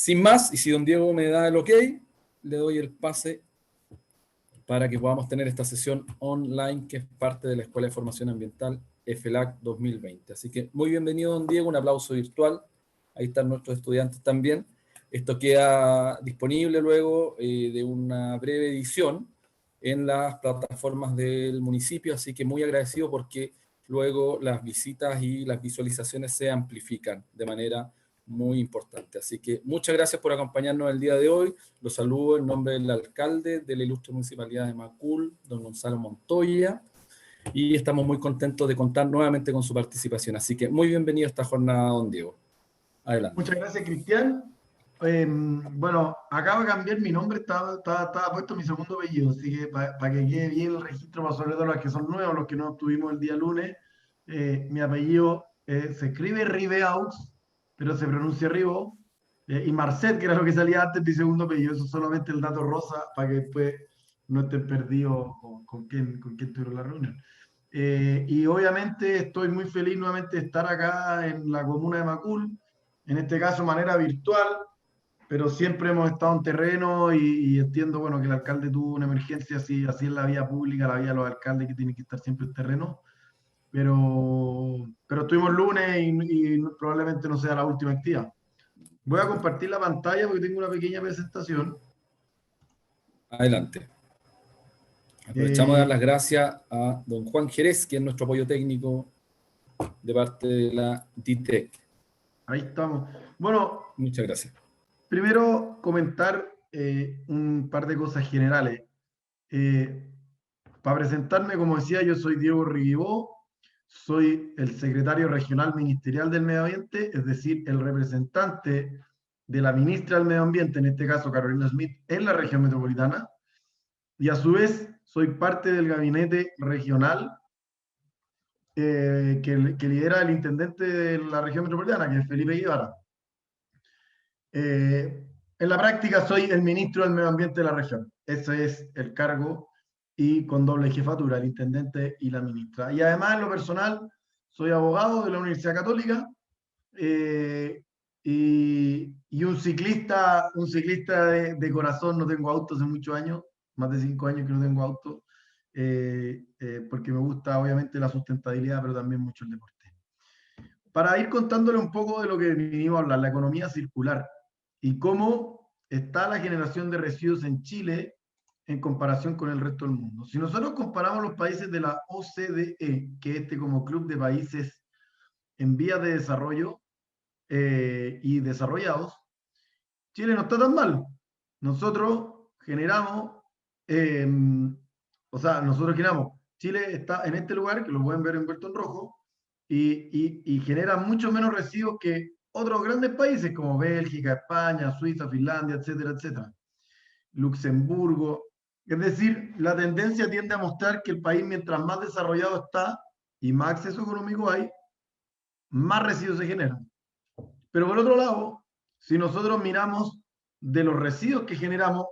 sin más, y si don Diego me da el ok, le doy el pase para que podamos tener esta sesión online que es parte de la Escuela de Formación Ambiental FLAC 2020. Así que muy bienvenido, don Diego, un aplauso virtual. Ahí están nuestros estudiantes también. Esto queda disponible luego de una breve edición en las plataformas del municipio, así que muy agradecido porque luego las visitas y las visualizaciones se amplifican de manera muy importante. Así que muchas gracias por acompañarnos el día de hoy. Los saludo en nombre del alcalde de la ilustre municipalidad de Macul, don Gonzalo Montoya, y estamos muy contentos de contar nuevamente con su participación. Así que muy bienvenido a esta jornada, don Diego. Adelante. Muchas gracias, Cristian. Bueno, acabo de cambiar mi nombre, estaba puesto mi segundo apellido, así que para que quede bien el registro, para sobre todo los que son nuevos, los que no tuvimos el día lunes, mi apellido se escribe Ribeaux, pero se pronuncia Ribó, y Marcet, que era lo que salía antes, mi segundo apellido, eso es solamente el dato rosa, para que después no estén perdidos con quién tuvieron la reunión. Y obviamente estoy muy feliz nuevamente de estar acá en la comuna de Macul, en este caso de manera virtual, pero siempre hemos estado en terreno y entiendo, bueno, que el alcalde tuvo una emergencia, así es la vía pública, la vía de los alcaldes que tienen que estar siempre en terreno, pero estuvimos lunes y probablemente no sea la última actividad. Voy a compartir la pantalla porque tengo una pequeña presentación. Adelante. Aprovechamos de dar las gracias a don Juan Jerez, que es nuestro apoyo técnico de parte de la DITEC. Ahí estamos. Bueno, muchas gracias. Primero comentar un par de cosas generales. Para presentarme, como decía, yo soy Diego Riguibó, soy el secretario regional ministerial del Medio Ambiente, es decir, el representante de la ministra del Medio Ambiente, en este caso Carolina Smith, en la región metropolitana, y a su vez soy parte del gabinete regional que lidera el intendente de la región metropolitana, que es Felipe Guevara. En la práctica soy el ministro del Medio Ambiente de la región. Ese es el cargo y con doble jefatura, el intendente y la ministra. Y además, en lo personal, soy abogado de la Universidad Católica y un ciclista de corazón. No tengo auto hace muchos años, más de 5 años que no tengo auto, porque me gusta obviamente la sustentabilidad, pero también mucho el deporte. Para ir contándole un poco de lo que vinimos a hablar, la economía circular y cómo está la generación de residuos en Chile en comparación con el resto del mundo. Si nosotros comparamos los países de la OCDE, que es como club de países en vías de desarrollo y desarrollados, Chile no está tan mal. Nosotros generamos, Chile está en este lugar, que lo pueden ver envuelto en rojo, y genera mucho menos residuos que otros grandes países como Bélgica, España, Suiza, Finlandia, etcétera, etcétera. Luxemburgo. Es decir, la tendencia tiende a mostrar que el país, mientras más desarrollado está y más acceso económico hay, más residuos se generan. Pero por otro lado, si nosotros miramos de los residuos que generamos,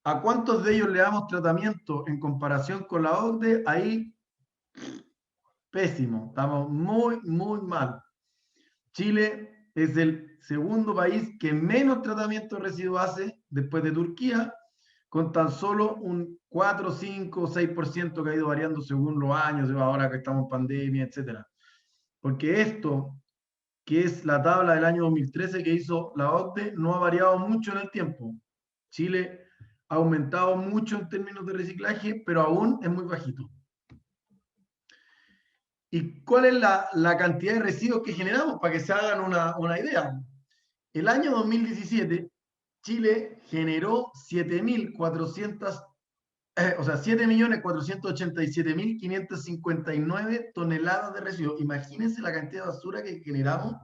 ¿a cuántos de ellos le damos tratamiento en comparación con la OCDE? Ahí, pésimo, estamos muy, muy mal. Chile es el segundo país que menos tratamiento de residuos hace después de Turquía, con tan solo un 4, 5, 6% que ha ido variando según los años, ahora que estamos en pandemia, etc. Porque esto, que es la tabla del año 2013 que hizo la OCDE, no ha variado mucho en el tiempo. Chile ha aumentado mucho en términos de reciclaje, pero aún es muy bajito. ¿Y cuál es la cantidad de residuos que generamos? Para que se hagan una idea. El año 2017, Chile generó 7.487.559 toneladas de residuos. Imagínense la cantidad de basura que generamos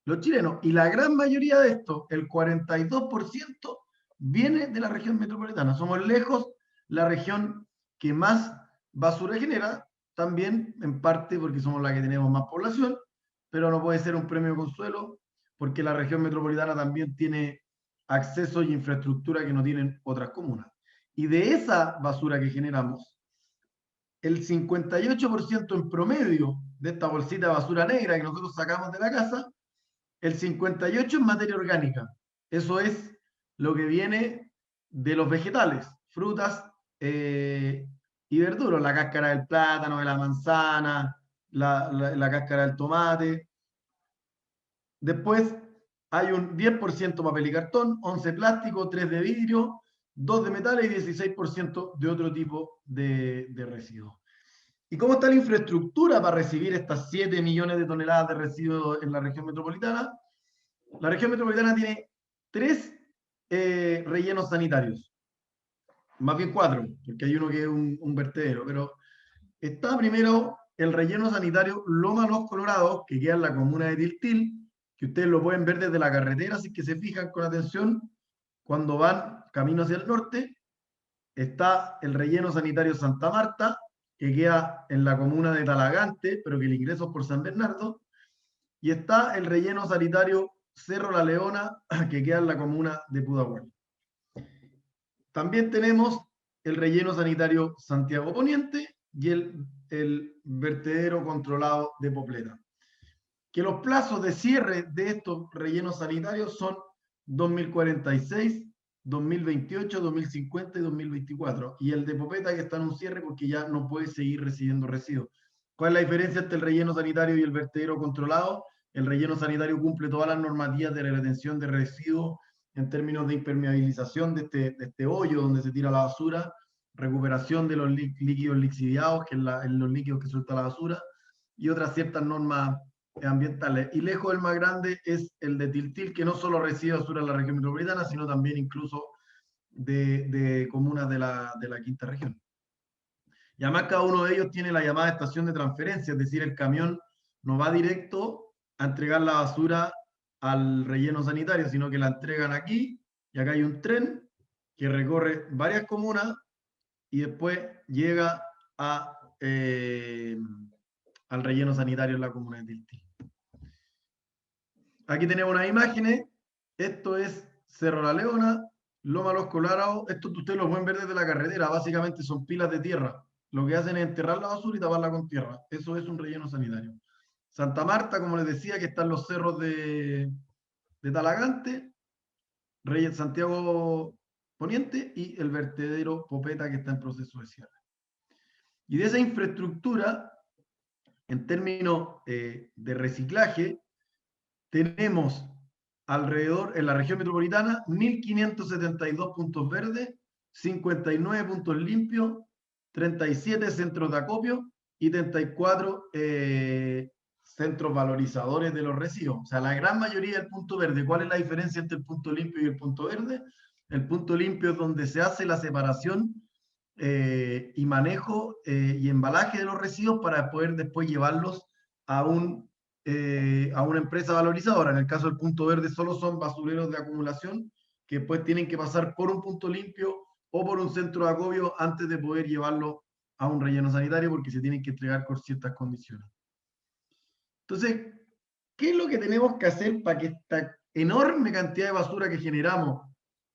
los chilenos. Y la gran mayoría de esto, el 42%, viene de la región metropolitana. Somos lejos la región que más basura genera, también en parte porque somos la que tenemos más población, pero no puede ser un premio consuelo porque la región metropolitana también tiene acceso y infraestructura que no tienen otras comunas. Y de esa basura que generamos, el 58% en promedio de esta bolsita de basura negra que nosotros sacamos de la casa, el 58% es materia orgánica. Eso es lo que viene de los vegetales, frutas y verduras, la cáscara del plátano, de la manzana, la cáscara del tomate. Después hay un 10% papel y cartón, 11% plástico, 3% de vidrio, 2% de metales y 16% de otro tipo de residuos. ¿Y cómo está la infraestructura para recibir estas 7 millones de toneladas de residuos en la región metropolitana? La región metropolitana tiene 3 rellenos sanitarios, más bien 4, porque hay uno que es un vertedero, pero está primero el relleno sanitario Loma Los Colorados, que queda en la comuna de Tiltil, que ustedes lo pueden ver desde la carretera, así que se fijan con atención cuando van camino hacia el norte. Está el relleno sanitario Santa Marta, que queda en la comuna de Talagante, pero que el ingreso es por San Bernardo. Y está el relleno sanitario Cerro La Leona, que queda en la comuna de Pudahuel. También tenemos el relleno sanitario Santiago Poniente y el vertedero controlado de Popleta. Que los plazos de cierre de estos rellenos sanitarios son 2046, 2028, 2050 y 2024. Y el de Popeta que está en un cierre porque ya no puede seguir recibiendo residuos. ¿Cuál es la diferencia entre el relleno sanitario y el vertedero controlado? El relleno sanitario cumple todas las normativas de la retención de residuos en términos de impermeabilización de este hoyo donde se tira la basura, recuperación de los líquidos lixiviados, que es los líquidos que suelta la basura, y otras ciertas normas ambientales. Y lejos el más grande es el de Tiltil, que no solo recibe basura en la región metropolitana, sino también incluso de comunas de la quinta región. Y además cada uno de ellos tiene la llamada estación de transferencia, es decir, el camión no va directo a entregar la basura al relleno sanitario, sino que la entregan aquí, y acá hay un tren que recorre varias comunas y después llega al relleno sanitario en la comuna de Tiltil. Aquí tenemos unas imágenes. Esto es Cerro La Leona, Loma Los Colorados. Esto ustedes lo pueden ver desde la carretera. Básicamente son pilas de tierra. Lo que hacen es enterrar la basura y taparla con tierra. Eso es un relleno sanitario. Santa Marta, como les decía, que están los cerros de Talagante, Santiago Poniente y el vertedero Popeta que está en proceso de cierre. Y de esa infraestructura, en términos de reciclaje, tenemos alrededor, en la región metropolitana, 1.572 puntos verdes, 59 puntos limpios, 37 centros de acopio y 34 centros valorizadores de los residuos. O sea, la gran mayoría del punto verde. ¿Cuál es la diferencia entre el punto limpio y el punto verde? El punto limpio es donde se hace la separación y manejo y embalaje de los residuos para poder después llevarlos a una empresa valorizadora. En el caso del punto verde solo son basureros de acumulación que después tienen que pasar por un punto limpio o por un centro de acopio antes de poder llevarlo a un relleno sanitario porque se tienen que entregar con ciertas condiciones. Entonces, ¿qué es lo que tenemos que hacer para que esta enorme cantidad de basura que generamos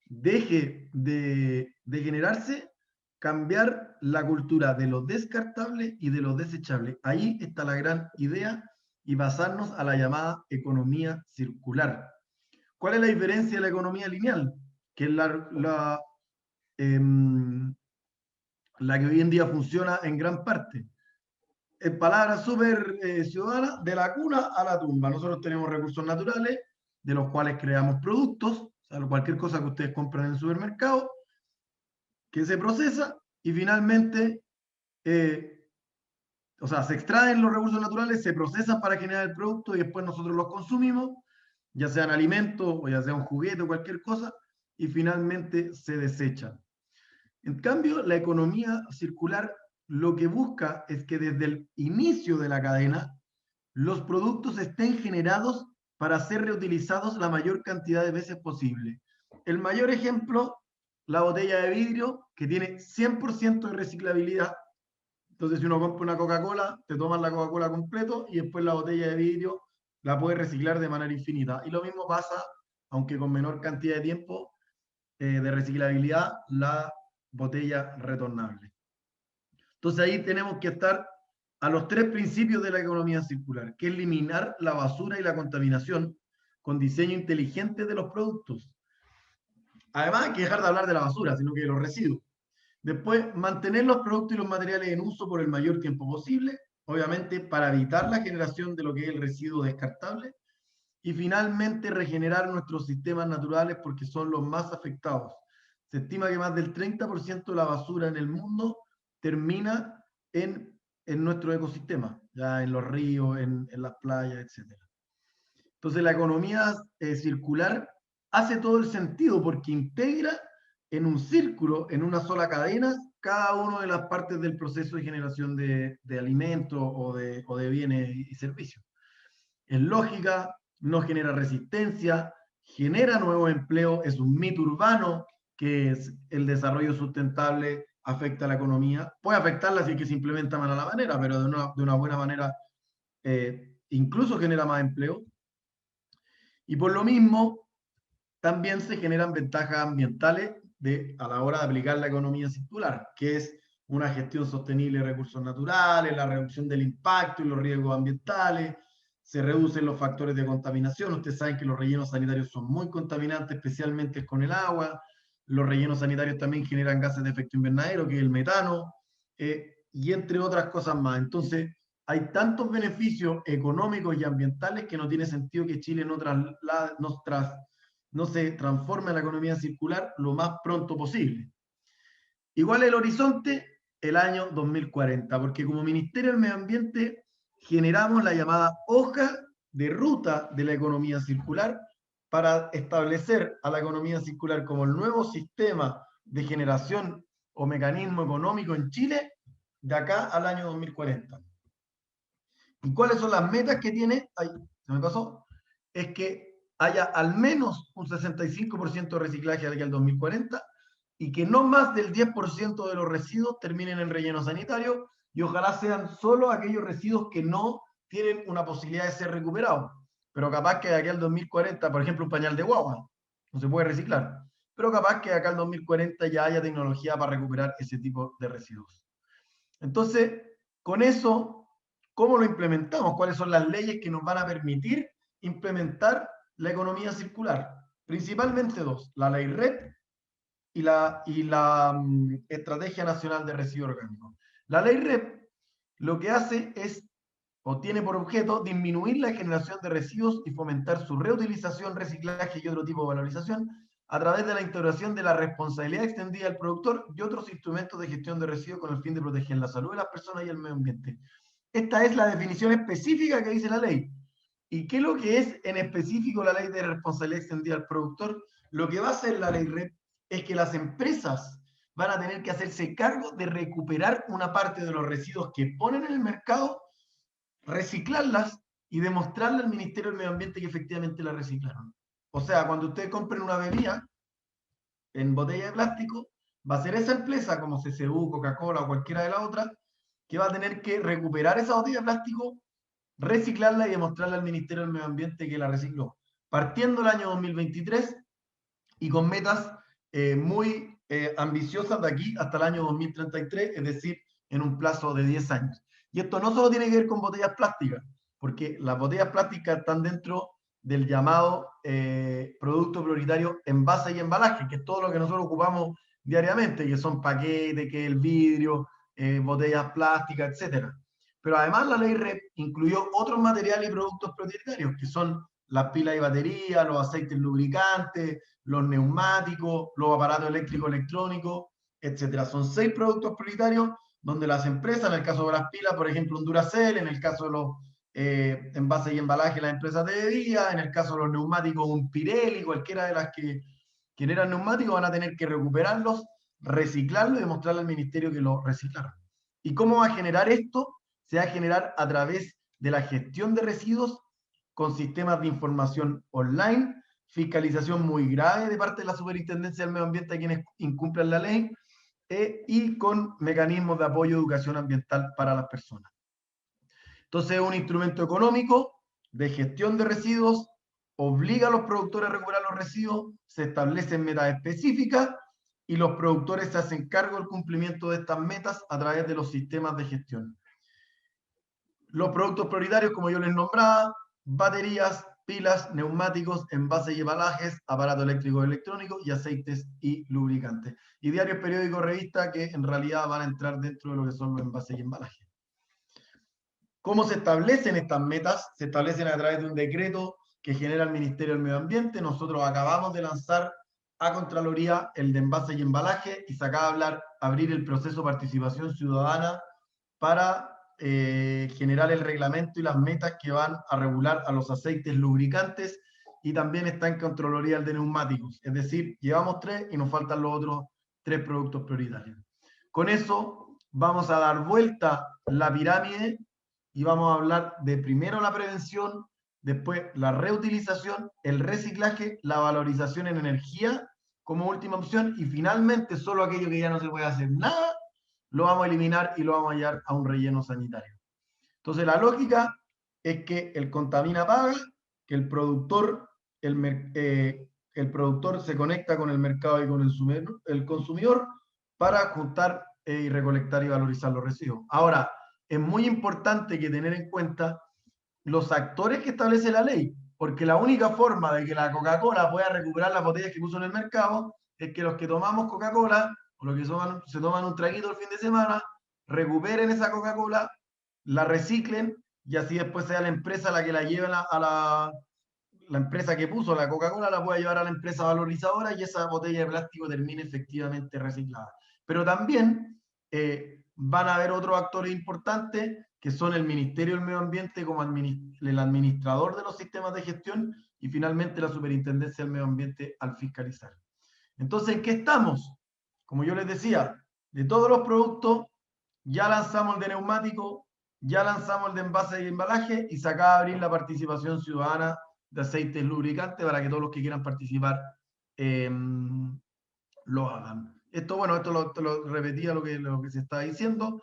deje de generarse? Cambiar la cultura de lo descartable y de lo desechable. Ahí está la gran idea y basarnos a la llamada economía circular. ¿Cuál es la diferencia de la economía lineal? Que es la que hoy en día funciona en gran parte. En palabras súper ciudadanas, de la cuna a la tumba. Nosotros tenemos recursos naturales, de los cuales creamos productos, o sea, cualquier cosa que ustedes compran en el supermercado, que se procesa y finalmente, o sea, se extraen los recursos naturales, se procesan para generar el producto y después nosotros los consumimos, ya sean alimentos o ya sea un juguete o cualquier cosa, y finalmente se desechan. En cambio, la economía circular lo que busca es que desde el inicio de la cadena los productos estén generados para ser reutilizados la mayor cantidad de veces posible. El mayor ejemplo, la botella de vidrio, que tiene 100% de reciclabilidad. Entonces, si uno compra una Coca-Cola, te tomas la Coca-Cola completo y después la botella de vidrio la puedes reciclar de manera infinita. Y lo mismo pasa, aunque con menor cantidad de tiempo de reciclabilidad, la botella retornable. Entonces ahí tenemos que estar a los 3 principios de la economía circular, que es eliminar la basura y la contaminación con diseño inteligente de los productos. Además, hay que dejar de hablar de la basura, sino que de los residuos. Después, mantener los productos y los materiales en uso por el mayor tiempo posible, obviamente para evitar la generación de lo que es el residuo descartable. Y finalmente, regenerar nuestros sistemas naturales porque son los más afectados. Se estima que más del 30% de la basura en el mundo termina en nuestro ecosistema, ya en los ríos, en las playas, etc. Entonces, la economía circular hace todo el sentido porque integra en un círculo, en una sola cadena, cada una de las partes del proceso de generación de alimentos o de bienes y servicios. Es lógica, no genera resistencia, genera nuevo empleo, es un mito urbano que es el desarrollo sustentable afecta a la economía. Puede afectarla si es que se implementa de mala manera, pero de una buena manera incluso genera más empleo. Y por lo mismo, también se generan ventajas ambientales a la hora de aplicar la economía circular, que es una gestión sostenible de recursos naturales, la reducción del impacto y los riesgos ambientales, se reducen los factores de contaminación. Ustedes saben que los rellenos sanitarios son muy contaminantes, especialmente con el agua. Los rellenos sanitarios también generan gases de efecto invernadero, que es el metano, y entre otras cosas más. Entonces, hay tantos beneficios económicos y ambientales que no tiene sentido que Chile no se transforme en la economía circular lo más pronto posible. Igual el horizonte, el año 2040, porque como Ministerio del Medio Ambiente generamos la llamada hoja de ruta de la economía circular para establecer a la economía circular como el nuevo sistema de generación o mecanismo económico en Chile de acá al año 2040. ¿Y cuáles son las metas que tiene? Ay, se me pasó. Es que haya al menos un 65% de reciclaje de aquí al 2040 y que no más del 10% de los residuos terminen en relleno sanitario y ojalá sean solo aquellos residuos que no tienen una posibilidad de ser recuperados. Pero capaz que de aquí al 2040, por ejemplo, un pañal de guagua, no se puede reciclar. Pero capaz que de acá al 2040 ya haya tecnología para recuperar ese tipo de residuos. Entonces, con eso, ¿cómo lo implementamos? ¿Cuáles son las leyes que nos van a permitir implementar la economía circular? Principalmente dos, la ley REP y la Estrategia Nacional de Residuos Orgánicos. La ley REP lo que hace es, o tiene por objeto, disminuir la generación de residuos y fomentar su reutilización, reciclaje y otro tipo de valorización a través de la instauración de la responsabilidad extendida del productor y otros instrumentos de gestión de residuos con el fin de proteger la salud de las personas y el medio ambiente. Esta es la definición específica que dice la ley. ¿Y qué es lo que es en específico la ley de responsabilidad extendida al productor? Lo que va a hacer la ley REP es que las empresas van a tener que hacerse cargo de recuperar una parte de los residuos que ponen en el mercado, reciclarlas y demostrarle al Ministerio del Medio Ambiente que efectivamente la reciclaron. O sea, cuando ustedes compren una bebida en botella de plástico, va a ser esa empresa como CCU, Coca-Cola o cualquiera de las otras, que va a tener que recuperar esa botella de plástico, reciclarla y demostrarle al Ministerio del Medio Ambiente que la recicló. Partiendo el año 2023 y con metas muy ambiciosas de aquí hasta el año 2033, es decir, en un plazo de 10 años. Y esto no solo tiene que ver con botellas plásticas, porque las botellas plásticas están dentro del llamado producto prioritario envase y embalaje, que es todo lo que nosotros ocupamos diariamente, que son paquetes, que el vidrio, botellas plásticas, etc. Pero además la ley REP incluyó otros materiales y productos prioritarios, que son las pilas y baterías, los aceites lubricantes, los neumáticos, los aparatos eléctricos electrónicos, etc. Son 6 productos prioritarios donde las empresas, en el caso de las pilas, por ejemplo, un Duracell, en el caso de los envases y embalajes, las empresas de bebidas, en el caso de los neumáticos, un Pirelli, cualquiera de las que generan neumáticos, van a tener que recuperarlos, reciclarlos y demostrarle al ministerio que lo reciclaron. ¿Y cómo va a generar esto? Se va a generar a través de la gestión de residuos con sistemas de información online, fiscalización muy grave de parte de la Superintendencia del Medio Ambiente a quienes incumplan la ley, y con mecanismos de apoyo y educación ambiental para las personas. Entonces es un instrumento económico de gestión de residuos, obliga a los productores a recuperar los residuos, se establecen metas específicas y los productores se hacen cargo del cumplimiento de estas metas a través de los sistemas de gestión. Los productos prioritarios, como yo les nombraba, baterías, pilas, neumáticos, envases y embalajes, aparatos eléctricos y electrónicos y aceites y lubricantes. Y diarios, periódicos, revistas que en realidad van a entrar dentro de lo que son los envases y embalajes. ¿Cómo se establecen estas metas? Se establecen a través de un decreto que genera el Ministerio del Medio Ambiente. Nosotros acabamos de lanzar a Contraloría el de envases y embalaje y se acaba de abrir el proceso de participación ciudadana para generar el reglamento y las metas que van a regular a los aceites lubricantes, y también está en Contraloría el de neumáticos. Es decir, llevamos 3 y nos faltan los otros 3 productos prioritarios. Con eso vamos a dar vuelta la pirámide y vamos a hablar de primero la prevención, después la reutilización, el reciclaje, la valorización en energía como última opción, y finalmente solo aquello que ya no se puede hacer nada, lo vamos a eliminar y lo vamos a llevar a un relleno sanitario. Entonces la lógica es que el contamina paga, que el productor se conecta con el mercado y con el consumidor para juntar y recolectar y valorizar los residuos. Ahora, es muy importante que tener en cuenta los actores que establece la ley, porque la única forma de que la Coca-Cola pueda recuperar las botellas que puso en el mercado es que los que tomamos Coca-Cola o los que se toman un traguito el fin de semana recuperen esa Coca-Cola, la reciclen y así después sea la empresa la que la lleve la empresa que puso la Coca-Cola la pueda llevar a la empresa valorizadora y esa botella de plástico termine efectivamente reciclada. Pero también van a haber otros actores importantes que son el Ministerio del Medio Ambiente como el administrador de los sistemas de gestión y finalmente la Superintendencia del Medio Ambiente al fiscalizar. Entonces, ¿en qué estamos? Como yo les decía, de todos los productos, ya lanzamos el de neumático, ya lanzamos el de envase y embalaje y se acaba de abrir la participación ciudadana de aceites lubricantes para que todos los que quieran participar lo hagan. Esto, bueno, esto lo repetía lo que se está diciendo,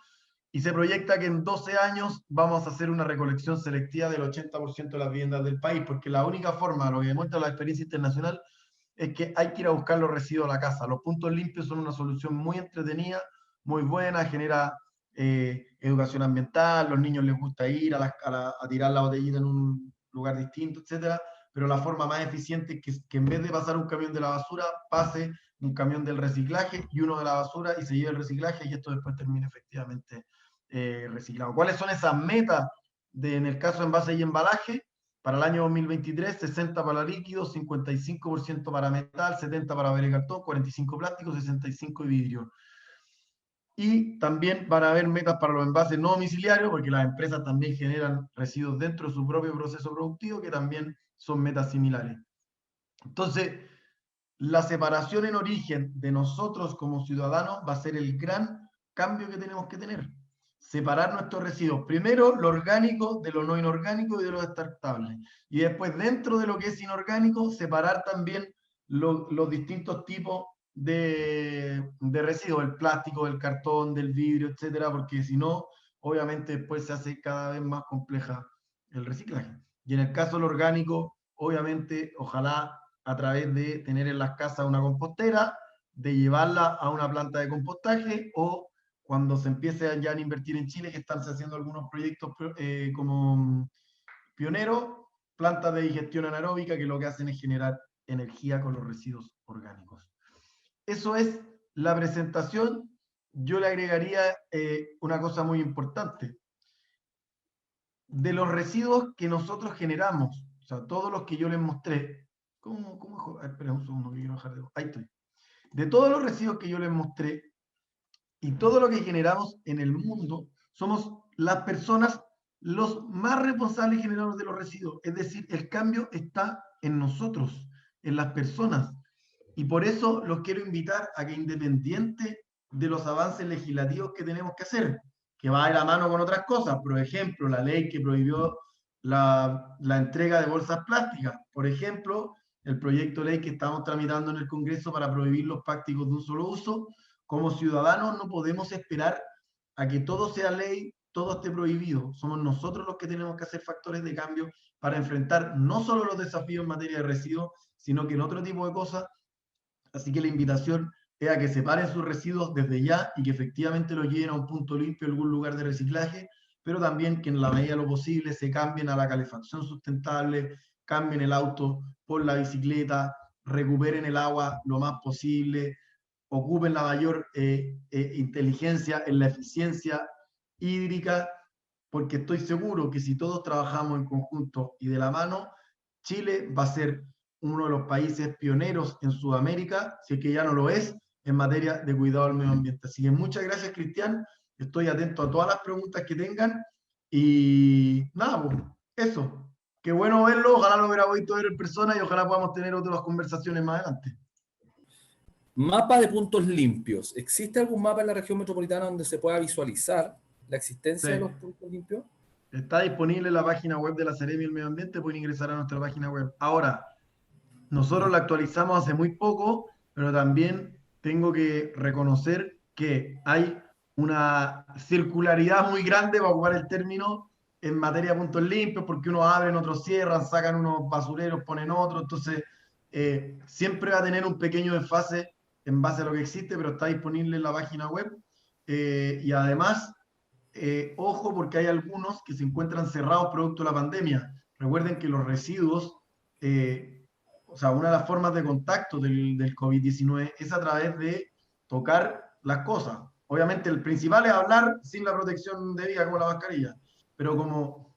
y se proyecta que en 12 años vamos a hacer una recolección selectiva del 80% de las viviendas del país, porque la única forma, lo que demuestra la experiencia internacional, es que hay que ir a buscar los residuos a la casa. Los puntos limpios son una solución muy entretenida, muy buena, genera educación ambiental, los niños les gusta ir a tirar la botellita en un lugar distinto, etcétera, pero la forma más eficiente es que en vez de pasar un camión de la basura, pase un camión del reciclaje y uno de la basura y se lleve el reciclaje y esto después termine efectivamente reciclado. ¿Cuáles son esas metas en el caso de envase y embalaje? Para el año 2023, 60 para líquido, 55% para metal, 70 para papel y cartón, 45 plástico, 65 vidrio. Y también van a haber metas para los envases no domiciliarios, porque las empresas también generan residuos dentro de su propio proceso productivo, que también son metas similares. Entonces, la separación en origen de nosotros como ciudadanos va a ser el gran cambio que tenemos que tener. Separar nuestros residuos. Primero, lo orgánico de lo no inorgánico y de lo descartable. Y después, dentro de lo que es inorgánico, separar también los distintos tipos de residuos, el plástico, el cartón, del vidrio, etcétera, porque si no, obviamente después se hace cada vez más compleja el reciclaje. Y en el caso del orgánico, obviamente, ojalá a través de tener en las casas una compostera, de llevarla a una planta de compostaje, o cuando se empiece ya a invertir en Chile, que están haciendo algunos proyectos como pioneros, plantas de digestión anaeróbica que lo que hacen es generar energía con los residuos orgánicos. Eso es la presentación. Yo le agregaría una cosa muy importante. De los residuos que nosotros generamos, o sea, todos los que yo les mostré, ¿cómo? Espera un segundo que quiero bajar de... Ahí estoy. De todos los residuos que yo les mostré y todo lo que generamos en el mundo, somos las personas los más responsables generadores de los residuos. Es decir, el cambio está en nosotros, en las personas. Y por eso los quiero invitar a que, independiente de los avances legislativos que tenemos que hacer, que va de la mano con otras cosas, por ejemplo, la ley que prohibió la entrega de bolsas plásticas, por ejemplo, el proyecto de ley que estamos tramitando en el Congreso para prohibir los plásticos de un solo uso. Como ciudadanos no podemos esperar a que todo sea ley, todo esté prohibido. Somos nosotros los que tenemos que hacer factores de cambio para enfrentar no solo los desafíos en materia de residuos, sino que en otro tipo de cosas. Así que la invitación es a que separen sus residuos desde ya y que efectivamente los lleven a un punto limpio, a algún lugar de reciclaje, pero también que en la medida de lo posible se cambien a la calefacción sustentable, cambien el auto por la bicicleta, recuperen el agua lo más posible, ocupen la mayor inteligencia en la eficiencia hídrica, porque estoy seguro que si todos trabajamos en conjunto y de la mano, Chile va a ser uno de los países pioneros en Sudamérica, si es que ya no lo es, en materia de cuidado del medio ambiente. Así que muchas gracias, Cristian. Estoy atento a todas las preguntas que tengan. Y nada, pues, eso. Qué bueno verlo. Ojalá lo hubiera podido ver en persona y ojalá podamos tener otras conversaciones más adelante. Mapa de puntos limpios. ¿Existe algún mapa en la región metropolitana donde se pueda visualizar la Sí. existencia de los puntos limpios? Está disponible en la página web de la Seremi del Medio Ambiente. Pueden ingresar a nuestra página web. Ahora, nosotros la actualizamos hace muy poco, pero también tengo que reconocer que hay una circularidad muy grande, para ocupar el término, en materia de puntos limpios, porque unos abren, otros cierran, sacan unos basureros, ponen otros, entonces siempre va a tener un pequeño desfase en base a lo que existe, pero está disponible en la página web. Y además, ojo, porque hay algunos que se encuentran cerrados producto de la pandemia. Recuerden que los residuos, o sea, una de las formas de contacto del COVID-19 es a través de tocar las cosas. Obviamente el principal es hablar sin la protección debida como la mascarilla, pero como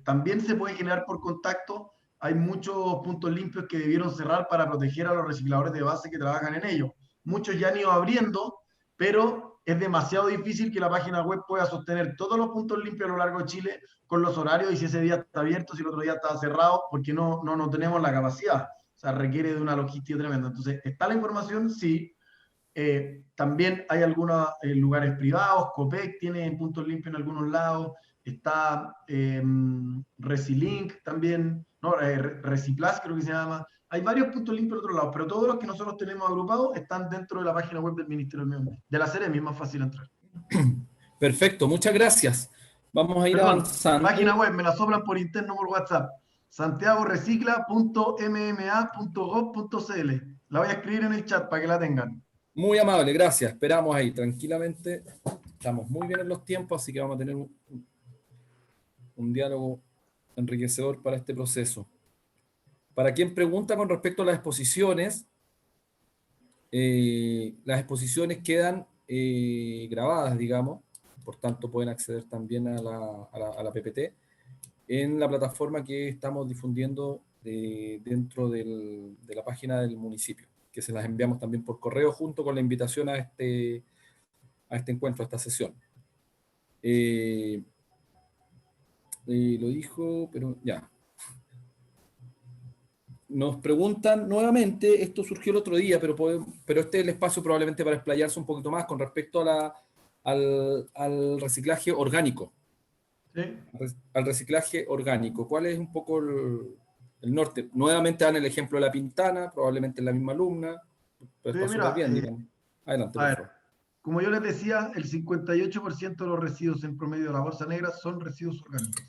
también se puede generar por contacto, hay muchos puntos limpios que debieron cerrar para proteger a los recicladores de base que trabajan en ellos. Muchos ya han ido abriendo, pero es demasiado difícil que la página web pueda sostener todos los puntos limpios a lo largo de Chile con los horarios y si ese día está abierto, si el otro día está cerrado, porque no tenemos la capacidad. O sea, requiere de una logística tremenda. Entonces, ¿está la información? Sí. También hay algunos lugares privados, COPEC tiene puntos limpios en algunos lados, está Resilink también, no, Reciplas creo que se llama. Hay varios puntos limpios en otros lados, pero todos los que nosotros tenemos agrupados están dentro de la página web del Ministerio del Medio Ambiente. De la Seremi es más fácil entrar. Perfecto, muchas gracias. Vamos a ir Perdón, página avanzando. web, me la soplan por interno por WhatsApp. santiagorecicla.mma.gov.cl. La voy a escribir en el chat para que la tengan. Muy amable, gracias. Esperamos ahí tranquilamente. Estamos muy bien en los tiempos, así que vamos a tener un diálogo enriquecedor para este proceso. Para quien pregunta con respecto a las exposiciones quedan grabadas, digamos, por tanto pueden acceder también a la PPT en la plataforma que estamos difundiendo dentro de la página del municipio, que se las enviamos también por correo junto con la invitación a este encuentro, a esta sesión. Lo dijo, pero ya. Nos preguntan nuevamente, esto surgió el otro día, pero este es el espacio probablemente para explayarse un poquito más con respecto al reciclaje orgánico. ¿Sí? Al reciclaje orgánico. ¿Cuál es un poco el norte? Nuevamente dan el ejemplo de La Pintana, probablemente es la misma alumna, pero Sí, está súper mira, bien, digamos. Adelante, a por ver, favor. como yo les decía, el 58% de los residuos en promedio de la bolsa negra son residuos orgánicos.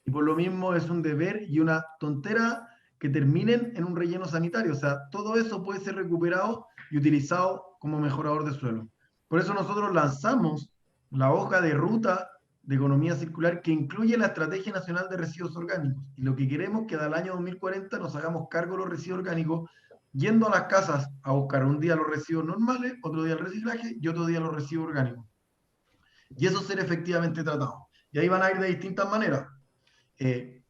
Y por lo mismo es un deber y una tontera que terminen en un relleno sanitario. O sea, todo eso puede ser recuperado y utilizado como mejorador de suelo. Por eso nosotros lanzamos la hoja de ruta de economía circular que incluye la Estrategia Nacional de Residuos Orgánicos. Y lo que queremos es que al año 2040 nos hagamos cargo de los residuos orgánicos, yendo a las casas a buscar un día los residuos normales, otro día el reciclaje y otro día los residuos orgánicos. Y eso ser efectivamente tratado. Y ahí van a ir de distintas maneras.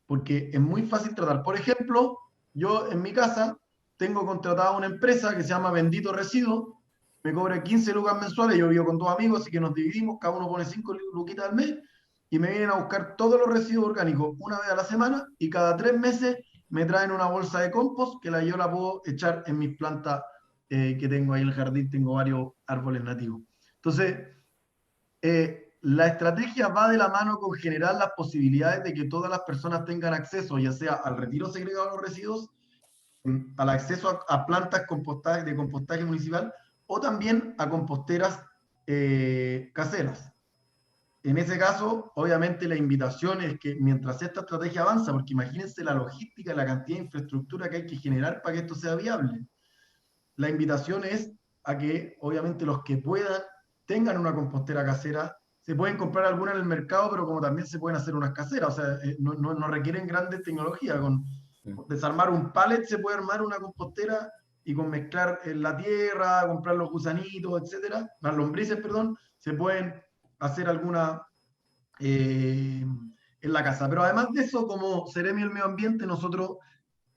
Porque es muy fácil tratar. Por ejemplo, yo en mi casa tengo contratada una empresa que se llama Bendito Residuo, me cobra 15 lucas mensuales, yo vivo con dos amigos, así que nos dividimos, cada uno pone 5 luquitas al mes, y me vienen a buscar todos los residuos orgánicos una vez a la semana, y cada 3 meses me traen una bolsa de compost que yo la puedo echar en mis plantas que tengo ahí en el jardín, tengo varios árboles nativos. Entonces, la estrategia va de la mano con generar las posibilidades de que todas las personas tengan acceso, ya sea al retiro segregado de los residuos, al acceso a plantas de compostaje municipal o también a composteras caseras. En ese caso, obviamente la invitación es que mientras esta estrategia avanza, porque imagínense la logística, la cantidad de infraestructura que hay que generar para que esto sea viable, la invitación es a que obviamente los que puedan tengan una compostera casera. Se pueden comprar algunas en el mercado, pero como también se pueden hacer unas caseras, o sea, no requieren grandes tecnologías. desarmar un pallet se puede armar una compostera y con mezclar la tierra, comprar los gusanitos, etcétera, las lombrices, perdón, se pueden hacer alguna en la casa. Pero además de eso, como Seremi del Medio Ambiente, nosotros,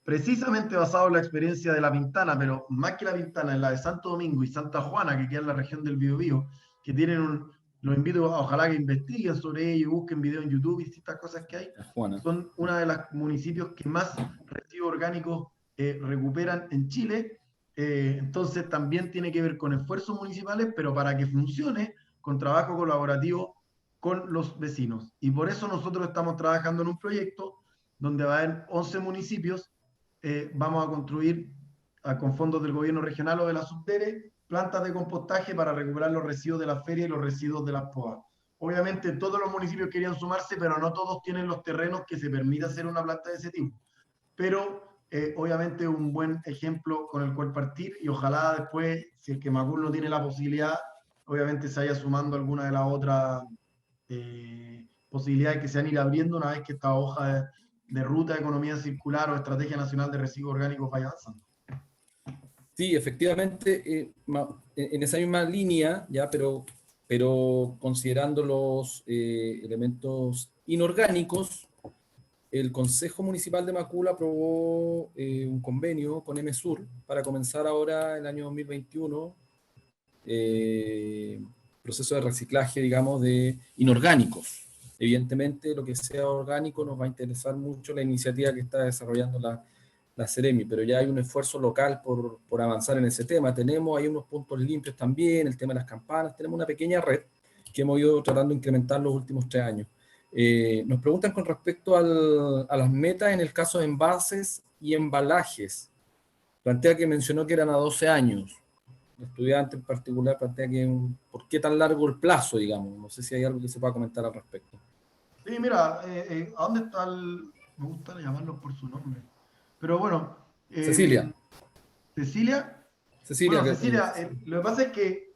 precisamente basado en la experiencia de La Pintana, pero más que La Pintana, en la de Santo Domingo y Santa Juana, que queda en la región del Biobío, que tienen los invito a ojalá que investiguen sobre ello, busquen videos en YouTube y distintas cosas que hay, Juana. son una de los municipios que más residuos orgánicos recuperan en Chile. Entonces también tiene que ver con esfuerzos municipales, pero para que funcione, con trabajo colaborativo con los vecinos. Y por eso nosotros estamos trabajando en un proyecto donde va a haber 11 municipios, vamos a construir con fondos del gobierno regional o de la Subdere, plantas de compostaje para recuperar los residuos de la feria y los residuos de las POA. Obviamente todos los municipios querían sumarse, pero no todos tienen los terrenos que se permite hacer una planta de ese tipo. Pero obviamente un buen ejemplo con el cual partir y ojalá después, si el que Macul no tiene la posibilidad, obviamente se vaya sumando alguna de las otras posibilidades que se han ido abriendo una vez que esta hoja de ruta de economía circular o estrategia nacional de residuos orgánicos vaya avanzando. Sí, efectivamente, en esa misma línea, ya, pero considerando los elementos inorgánicos, el Consejo Municipal de Macul aprobó un convenio con MSUR para comenzar ahora el año 2021 proceso de reciclaje, digamos, de inorgánicos. Evidentemente, lo que sea orgánico nos va a interesar mucho la iniciativa que está desarrollando la Seremi, pero ya hay un esfuerzo local por avanzar en ese tema. Tenemos ahí unos puntos limpios también, el tema de las campanas, tenemos una pequeña red que hemos ido tratando de incrementar los últimos 3 años. Nos preguntan con respecto a las metas en el caso de envases y embalajes. Plantea que mencionó que eran a 12 años. El estudiante en particular plantea que ¿por qué tan largo el plazo, digamos? No sé si hay algo que se pueda comentar al respecto. Sí, mira, ¿a dónde está el...? Me gusta llamarlos por su nombre. Pero bueno, Cecilia. Cecilia. Cecilia, Bueno, Cecilia, lo que pasa es que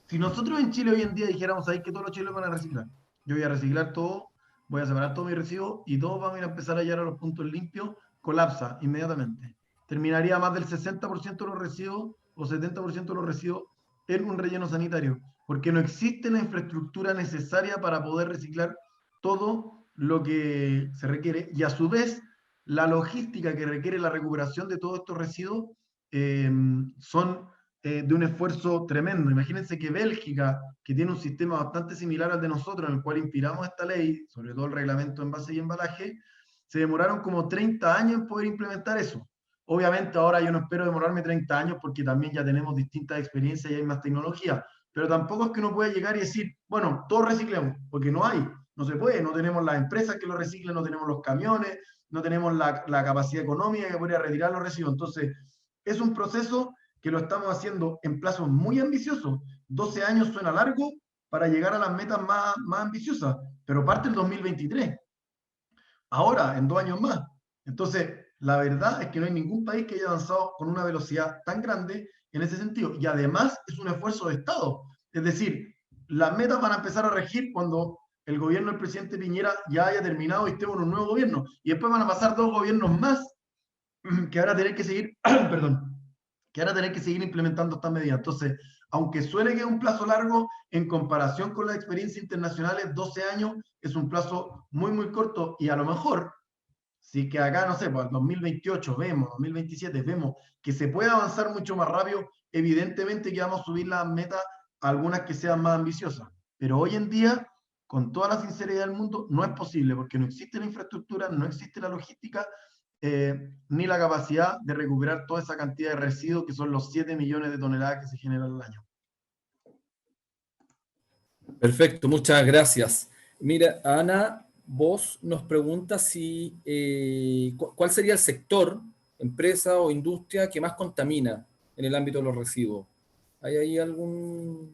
si nosotros en Chile hoy en día dijéramos ahí que todos los chilenos van a reciclar, yo voy a reciclar todo, voy a separar todos mis residuos y todos vamos a ir a empezar a llegar a los puntos limpios, colapsa inmediatamente. Terminaría más del 60% de los residuos o 70% de los residuos en un relleno sanitario, porque no existe la infraestructura necesaria para poder reciclar todo lo que se requiere y a su vez la logística que requiere la recuperación de todos estos residuos son de un esfuerzo tremendo. Imagínense que Bélgica, que tiene un sistema bastante similar al de nosotros, en el cual inspiramos esta ley, sobre todo el reglamento de envase y embalaje, se demoraron como 30 años en poder implementar eso. Obviamente ahora yo no espero demorarme 30 años porque también ya tenemos distintas experiencias y hay más tecnología, pero tampoco es que uno pueda llegar y decir, bueno, todos reciclemos, porque no hay, no se puede, no tenemos las empresas que lo reciclen, no tenemos los camiones, no tenemos la capacidad económica que podría retirar los residuos. Entonces, es un proceso que lo estamos haciendo en plazos muy ambiciosos. 12 años suena largo para llegar a las metas más ambiciosas, pero parte el 2023. Ahora, en 2 años más. Entonces, la verdad es que no hay ningún país que haya avanzado con una velocidad tan grande en ese sentido. Y además es un esfuerzo de Estado. Es decir, las metas van a empezar a regir cuando el gobierno del presidente Piñera ya haya terminado y estemos en un nuevo gobierno. Y después van a pasar 2 gobiernos más que ahora tener que seguir, perdón, que ahora tener que seguir implementando estas medidas. Entonces, aunque suele que es un plazo largo, en comparación con las experiencias internacionales, 12 años es un plazo muy, muy corto y a lo mejor, si que acá, no sé, pues 2028 vemos, 2027 vemos que se puede avanzar mucho más rápido, evidentemente que vamos a subir las metas a algunas que sean más ambiciosas. Pero hoy en día, con toda la sinceridad del mundo, no es posible porque no existe la infraestructura, no existe la logística ni la capacidad de recuperar toda esa cantidad de residuos que son los 7 millones de toneladas que se generan al año. Perfecto, muchas gracias. Mira, Ana, vos nos pregunta si cuál sería el sector, empresa o industria que más contamina en el ámbito de los residuos. ¿Hay ahí algunos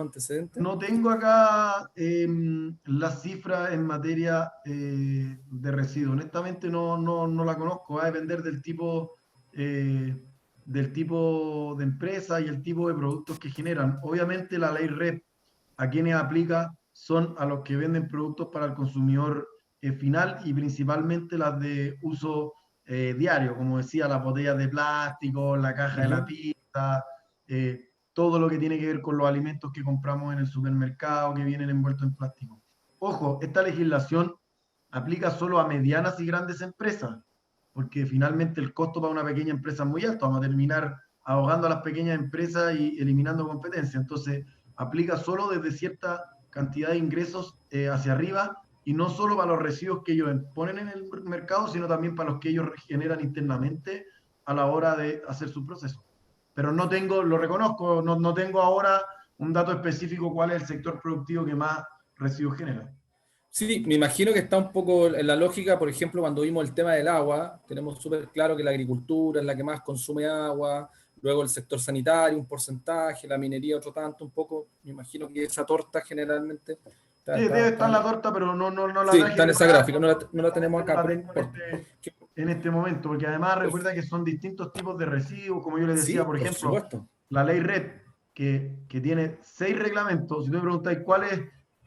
antecedentes? No tengo acá las cifras en materia de residuos. Honestamente no la conozco. Va a depender del tipo de empresa y el tipo de productos que generan. Obviamente la ley REP a quienes aplica son a los que venden productos para el consumidor final y principalmente las de uso diario, como decía, las botellas de plástico, la caja de la pizza, todo lo que tiene que ver con los alimentos que compramos en el supermercado que vienen envueltos en plástico. Ojo, esta legislación aplica solo a medianas y grandes empresas, porque finalmente el costo para una pequeña empresa es muy alto, vamos a terminar ahogando a las pequeñas empresas y eliminando competencia. Entonces, aplica solo desde cierta cantidad de ingresos hacia arriba y no solo para los residuos que ellos ponen en el mercado, sino también para los que ellos generan internamente a la hora de hacer su proceso. Pero no tengo, lo reconozco, no tengo ahora un dato específico cuál es el sector productivo que más residuos genera. Sí, me imagino que está un poco en la lógica, por ejemplo, cuando vimos el tema del agua, tenemos súper claro que la agricultura es la que más consume agua, luego el sector sanitario, un porcentaje, la minería otro tanto, un poco, me imagino que esa torta generalmente Sí, debe estar la torta, pero no la sí, traje está en esa preparada, gráfica, no la tenemos no acá, la pero no tengo importa. en este momento, porque además recuerda que son distintos tipos de residuos, como yo les decía, Sí, por por ejemplo, supuesto. la ley RED, que tiene 6 reglamentos. Si tú me preguntáis cuál es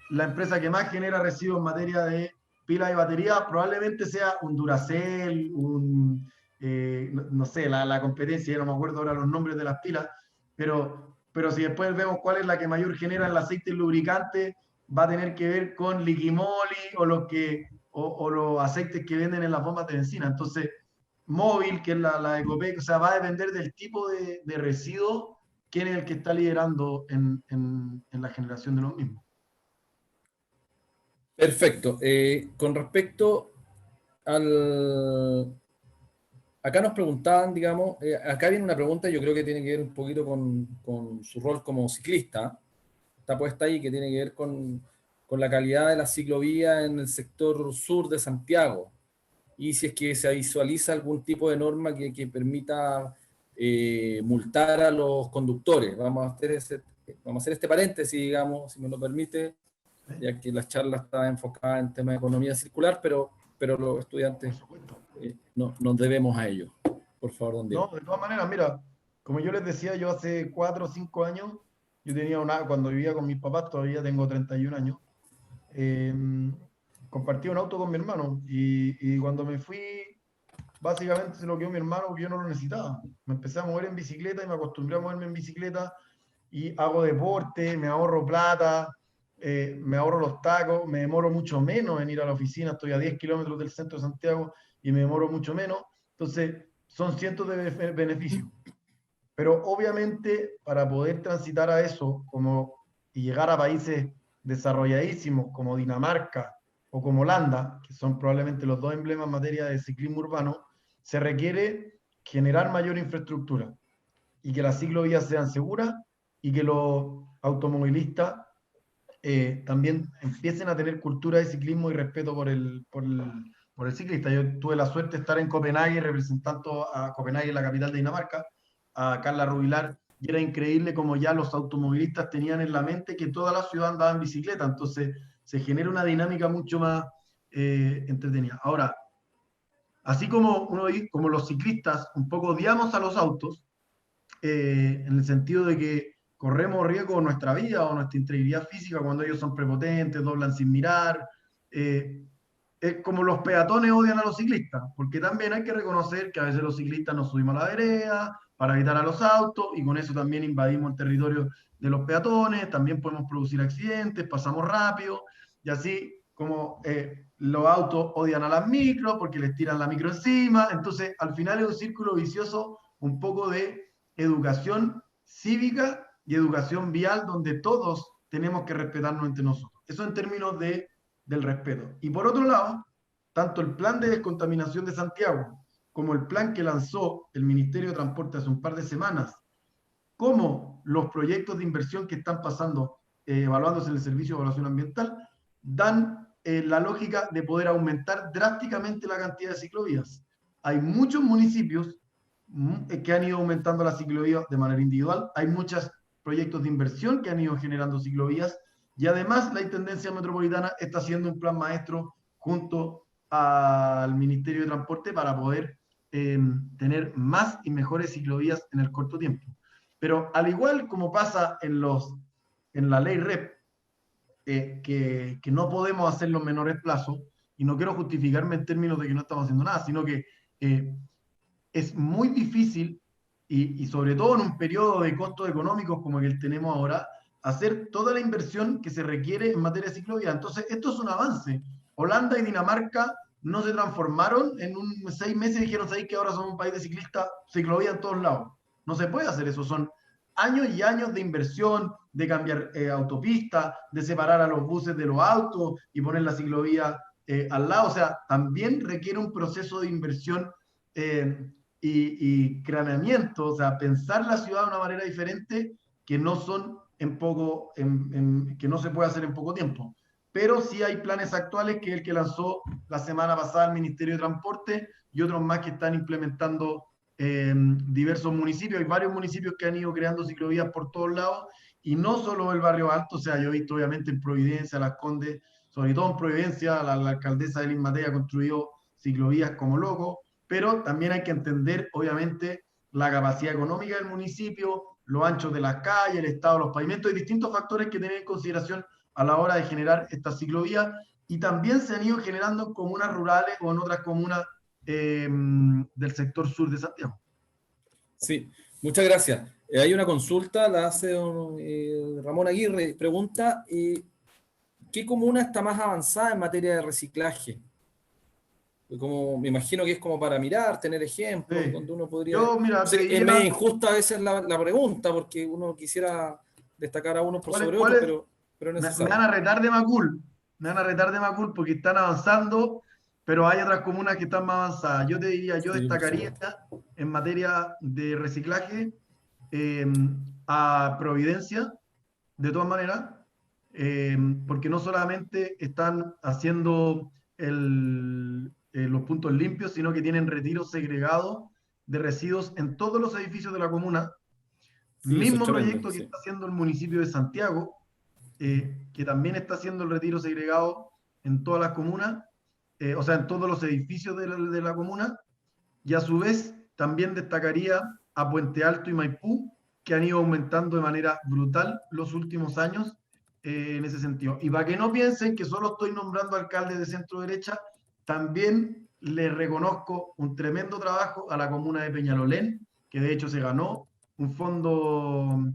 la empresa que más genera residuos en materia de pilas y baterías, probablemente sea un Duracell, no sé, la competencia, ya no me acuerdo ahora los nombres de las pilas, pero si después vemos cuál es la que mayor genera el aceite lubricante, va a tener que ver con Liquimoli o los aceites que venden en las bombas de benzina. Entonces, móvil, que es la Ecopec, o sea, va a depender del tipo de residuo quién es el que está liderando en la generación de los mismos. Perfecto. Con respecto al... Acá nos preguntaban, digamos, acá viene una pregunta, yo creo que tiene que ver un poquito con su rol como ciclista, está puesta ahí, que tiene que ver con la calidad de la ciclovía en el sector sur de Santiago, y si es que se visualiza algún tipo de norma que permita multar a los conductores. Vamos a hacer este paréntesis, digamos, si me lo permite, ya que la charla está enfocada en temas de economía circular, pero los Por estudiantes supuesto. no, nos debemos a ello. Por favor, don No, Diego. de todas maneras, mira, como yo les decía, yo hace 4 o 5 años, yo tenía cuando vivía con mis papás, todavía tengo 31 años, eh, compartí un auto con mi hermano y cuando me fui, básicamente se lo quedó mi hermano porque yo no lo necesitaba. Me empecé a mover en bicicleta y me acostumbré a moverme en bicicleta y hago deporte, me ahorro plata, me ahorro los tacos, me demoro mucho menos en ir a la oficina, estoy a 10 kilómetros del centro de Santiago y me demoro mucho menos. Entonces, son cientos de beneficios. Pero obviamente para poder transitar a eso y llegar a países desarrolladísimos como Dinamarca o como Holanda, que son probablemente los dos emblemas en materia de ciclismo urbano, se requiere generar mayor infraestructura y que las ciclovías sean seguras y que los automovilistas también empiecen a tener cultura de ciclismo y respeto por el ciclista. Yo tuve la suerte de estar en Copenhague representando a Copenhague, la capital de Dinamarca, a Carla Rubilar, y era increíble como ya los automovilistas tenían en la mente que toda la ciudad andaba en bicicleta, entonces se genera una dinámica mucho más entretenida. Ahora, así como los ciclistas un poco odiamos a los autos, en el sentido de que corremos riesgo de nuestra vida o nuestra integridad física cuando ellos son prepotentes, doblan sin mirar. eh, es como los peatones odian a los ciclistas, porque también hay que reconocer que a veces los ciclistas nos subimos a la vereda para evitar a los autos y con eso también invadimos el territorio de los peatones, también podemos producir accidentes, pasamos rápido y así como los autos odian a las micros porque les tiran la micro encima, entonces al final es un círculo vicioso un poco de educación cívica y educación vial donde todos tenemos que respetarnos entre nosotros. Eso en términos del respeto. Y por otro lado, tanto el plan de descontaminación de Santiago como el plan que lanzó el Ministerio de Transporte hace un par de semanas, como los proyectos de inversión que están pasando, evaluándose en el Servicio de Evaluación Ambiental, dan la lógica de poder aumentar drásticamente la cantidad de ciclovías. Hay muchos municipios que han ido aumentando las ciclovías de manera individual, hay muchos proyectos de inversión que han ido generando ciclovías y además la Intendencia Metropolitana está haciendo un plan maestro junto al Ministerio de Transporte para poder tener más y mejores ciclovías en el corto tiempo. Pero al igual como pasa en la ley REP, que no podemos hacerlo en menores plazos, y no quiero justificarme en términos de que no estamos haciendo nada, sino que es muy difícil, y sobre todo en un periodo de costos económicos como el que tenemos ahora, hacer toda la inversión que se requiere en materia de ciclovía. Entonces, esto es un avance. Holanda y Dinamarca no se transformaron en 6 meses y dijeron, ¿sabéis que ahora somos un país de ciclistas, ciclovía en todos lados? No se puede hacer eso, son años y años de inversión, de cambiar autopistas, de separar a los buses de los autos y poner la ciclovía al lado. O sea, también requiere un proceso de inversión y craneamiento, o sea, pensar la ciudad de una manera diferente que no son que no se puede hacer en poco tiempo. Pero sí hay planes actuales, que es el que lanzó la semana pasada el Ministerio de Transporte y otros más que están implementando diversos municipios. Hay varios municipios que han ido creando ciclovías por todos lados y no solo el barrio alto, o sea, yo he visto obviamente en Providencia, Las Condes, sobre todo en Providencia, la alcaldesa de Matei ha construido ciclovías como loco, pero también hay que entender, obviamente, la capacidad económica del municipio, los anchos de las calles, el estado de los pavimentos y distintos factores que tener en consideración a la hora de generar estas ciclovías. Y también se han ido generando en comunas rurales o en otras comunas del sector sur de Santiago. Sí, muchas gracias. Hay una consulta, la hace Ramón Aguirre, pregunta, ¿qué comuna está más avanzada en materia de reciclaje? Como, me imagino que es como para mirar, tener ejemplos, Sí. donde uno podría... Yo, mira, te Es medio diría, injusta a veces la pregunta, porque uno quisiera destacar a uno por ¿cuáles, sobre otro, cuáles? pero es Me van necesario. a retar de Macul, me van a retar de Macul porque están avanzando, pero hay otras comunas que están más avanzadas. Yo te diría, yo Sí, por destacaría supuesto. en materia de reciclaje eh, a Providencia, de todas maneras, porque no solamente están haciendo los puntos limpios, sino que tienen retiros segregados de residuos en todos los edificios de la comuna. Sí, eso es Mismo tremendo, proyecto que sí. está haciendo el municipio de Santiago, que también está haciendo el retiro segregado en todas las comunas, o sea, en todos los edificios de la comuna, y a su vez también destacaría a Puente Alto y Maipú, que han ido aumentando de manera brutal los últimos años en ese sentido. Y para que no piensen que solo estoy nombrando alcaldes de centro derecha, también le reconozco un tremendo trabajo a la comuna de Peñalolén, que de hecho se ganó un fondo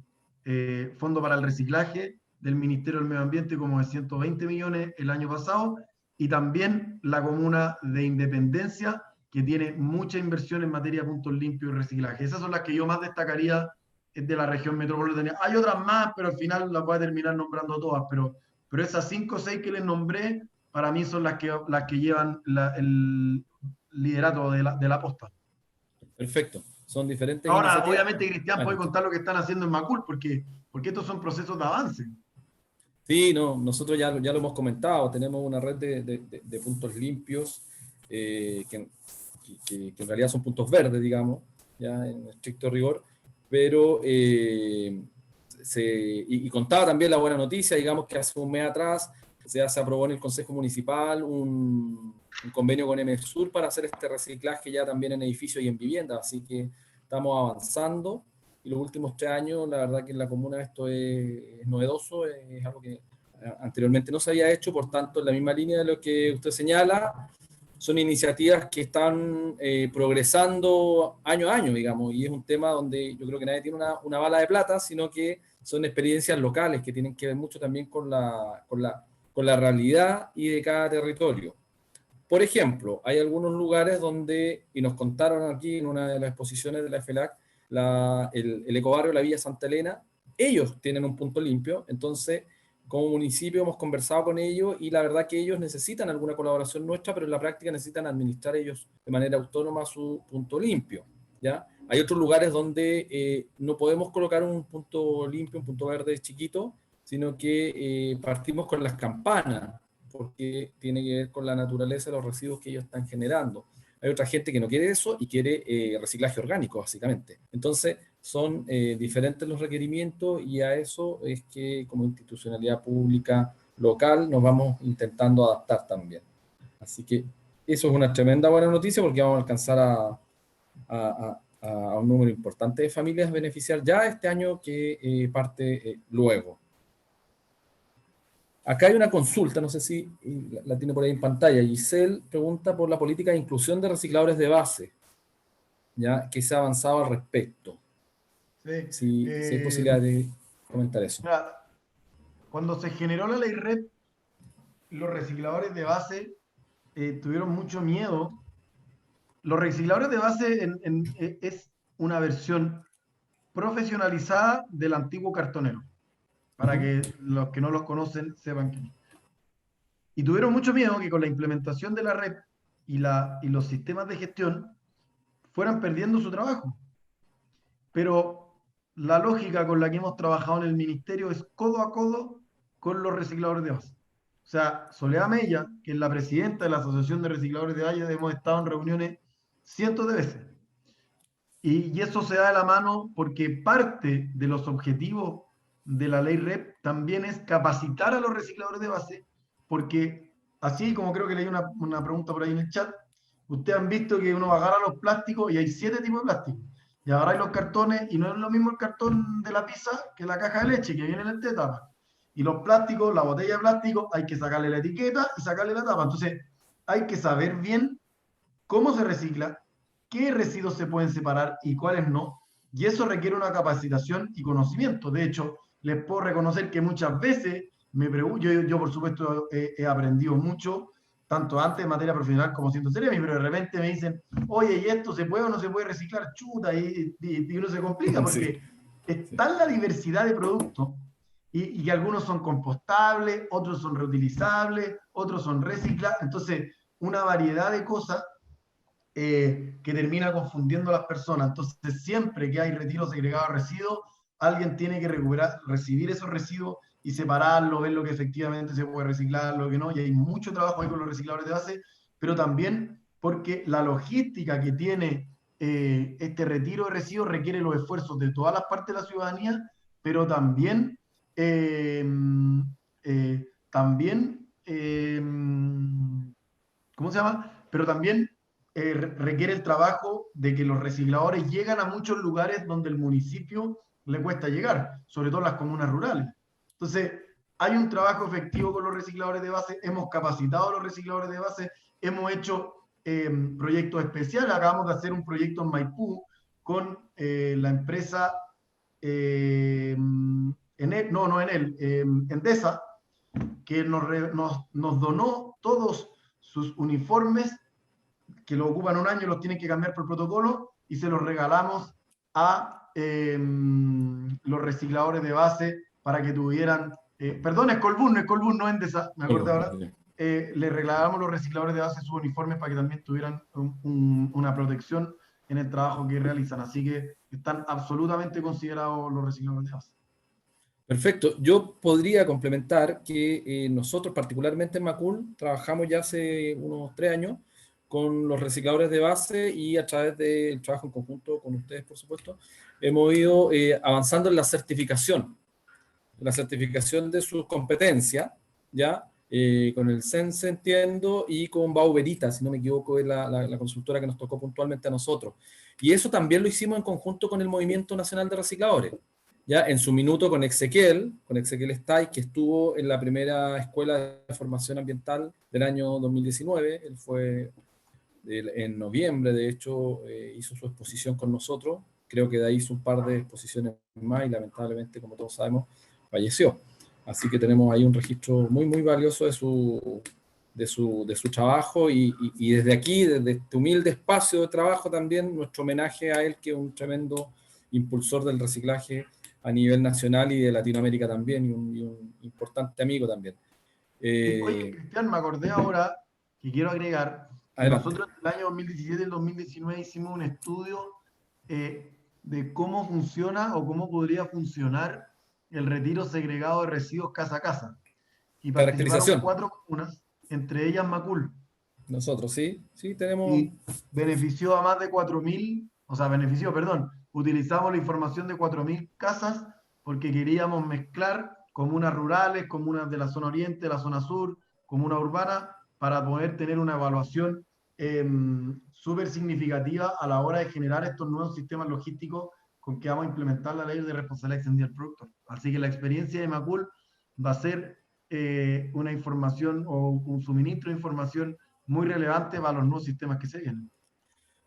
para el reciclaje del Ministerio del Medio Ambiente como de 120 millones el año pasado, y también la comuna de Independencia, que tiene mucha inversión en materia de puntos limpios y reciclaje. Esas son las que yo más destacaría de la región metropolitana. Hay otras más, pero al final las voy a terminar nombrando todas, pero esas 5 o 6 que les nombré, para mí son las que llevan el liderato de la posta. Perfecto. Son diferentes Ahora, iniciativas. obviamente, Cristian puede Adelante. contar lo que están haciendo en Macul, porque estos son procesos de avance. Sí, no, nosotros ya lo hemos comentado, tenemos una red de puntos limpios que en realidad son puntos verdes, digamos, ya en estricto rigor, pero y contaba también la buena noticia, digamos que hace un mes atrás se aprobó en el Consejo Municipal un convenio con MSUR para hacer este reciclaje ya también en edificios y en viviendas, así que estamos avanzando. Y los últimos 3 años, la verdad que en la comuna esto es novedoso, es algo que anteriormente no se había hecho, por tanto, en la misma línea de lo que usted señala, son iniciativas que están progresando año a año, digamos, y es un tema donde yo creo que nadie tiene una bala de plata, sino que son experiencias locales que tienen que ver mucho también con la realidad y de cada territorio. Por ejemplo, hay algunos lugares donde, y nos contaron aquí en una de las exposiciones de la FELAC, el ecobarrio, la Villa Santa Elena, ellos tienen un punto limpio, entonces como municipio hemos conversado con ellos y la verdad que ellos necesitan alguna colaboración nuestra, pero en la práctica necesitan administrar ellos de manera autónoma su punto limpio, ¿ya? Hay otros lugares donde no podemos colocar un punto limpio, un punto verde chiquito, sino que partimos con las campanas, porque tiene que ver con la naturaleza de los residuos que ellos están generando. Hay otra gente que no quiere eso y quiere reciclaje orgánico, básicamente. Entonces, son diferentes los requerimientos y a eso es que como institucionalidad pública local nos vamos intentando adaptar también. Así que eso es una tremenda buena noticia porque vamos a alcanzar a un número importante de familias beneficiar ya este año que parte luego. Acá hay una consulta, no sé si la tiene por ahí en pantalla. Giselle pregunta por la política de inclusión de recicladores de base, ya que se ha avanzado al respecto. Sí. Si hay posibilidad de comentar eso. Mira, cuando se generó la ley REP, los recicladores de base tuvieron mucho miedo. Los recicladores de base es una versión profesionalizada del antiguo cartonero, para Ujú. que los que no los conocen sepan quién es. Y tuvieron mucho miedo que con la implementación de la red y los sistemas de gestión fueran perdiendo su trabajo. Pero la lógica con la que hemos trabajado en el ministerio es codo a codo con los recicladores de base. O sea, Soledad Mella, que es la presidenta de la Asociación de Recicladores de Valle, hemos estado en reuniones cientos de veces. Y eso se da de la mano porque parte de los objetivos de la ley REP también es capacitar a los recicladores de base, porque así como creo que leí una pregunta por ahí en el chat, ustedes han visto que uno agarra los plásticos y hay 7 tipos de plásticos. Y agarráis los cartones y no es lo mismo el cartón de la pizza que la caja de leche que viene en el tapa. Y los plásticos, la botella de plástico, hay que sacarle la etiqueta y sacarle la tapa. Entonces, hay que saber bien cómo se recicla, qué residuos se pueden separar y cuáles no. Y eso requiere una capacitación y conocimiento. De hecho, les puedo reconocer que muchas veces yo por supuesto he aprendido mucho, tanto antes en materia profesional como siendo Ceremi, pero de repente me dicen, oye, ¿y esto se puede o no se puede reciclar? Chuta, y uno se complica Sí, porque es sí. tal la diversidad de productos y que algunos son compostables, otros son reutilizables, otros son reciclables. Entonces, una variedad de cosas que termina confundiendo a las personas. Entonces, siempre que hay retiro segregado de residuos, alguien tiene que recibir esos residuos y separarlo, ver lo que efectivamente se puede reciclar, lo que no, y hay mucho trabajo ahí con los recicladores de base, pero también porque la logística que tiene este retiro de residuos requiere los esfuerzos de todas las partes de la ciudadanía, pero también, eh, también ¿cómo se llama? Pero también requiere el trabajo de que los recicladores llegan a muchos lugares donde el municipio le cuesta llegar, sobre todo las comunas rurales. Entonces, hay un trabajo efectivo con los recicladores de base, hemos capacitado a los recicladores de base, hemos hecho proyectos especiales, acabamos de hacer un proyecto en Maipú con la empresa, Endesa, que nos donó todos sus uniformes que lo ocupan un año, los tienen que cambiar por protocolo y se los regalamos a los recicladores de base para que tuvieran, perdón, es Colbún, no es Colbún, no Endesa, me acuerdo ahora, le regalamos a los recicladores de base sus uniformes para que también tuvieran una protección en el trabajo que realizan. Así que están absolutamente considerados los recicladores de base. Perfecto. Yo podría complementar que nosotros, particularmente en Macul, trabajamos ya hace unos 3 años con los recicladores de base y a través del trabajo en conjunto con ustedes, por supuesto, hemos ido avanzando en la certificación de sus competencias, ¿ya? Con el Sense, entiendo, y con Bauberita, si no me equivoco, es la consultora que nos tocó puntualmente a nosotros. Y eso también lo hicimos en conjunto con el Movimiento Nacional de Recicladores, ya en su minuto con Ezequiel Stay, que estuvo en la primera escuela de formación ambiental del año 2019. Él fue en noviembre, de hecho, hizo su exposición con nosotros. Creo que de ahí hizo un par de exposiciones más y lamentablemente, como todos sabemos, falleció. Así que tenemos ahí un registro muy, muy valioso de su trabajo y desde aquí, desde este humilde espacio de trabajo también, nuestro homenaje a él, que es un tremendo impulsor del reciclaje a nivel nacional y de Latinoamérica también, y un importante amigo también. Sí, oye, Cristian, me acordé ahora que quiero agregar que Adelante. nosotros en el año 2017 y el 2019 hicimos un estudio de cómo funciona o cómo podría funcionar el retiro segregado de residuos casa a casa. Y participaron Caracterización. 4 comunas, entre ellas Macul, Nosotros, sí, sí, tenemos. y benefició a más de 4.000, o sea, benefició, perdón, utilizamos la información de 4.000 casas porque queríamos mezclar comunas rurales, comunas de la zona oriente, de la zona sur, comuna urbana, para poder tener una evaluación súper significativa a la hora de generar estos nuevos sistemas logísticos con que vamos a implementar la ley de responsabilidad extendida del productor. Así que la experiencia de Macul va a ser una información o un suministro de información muy relevante para los nuevos sistemas que se vienen.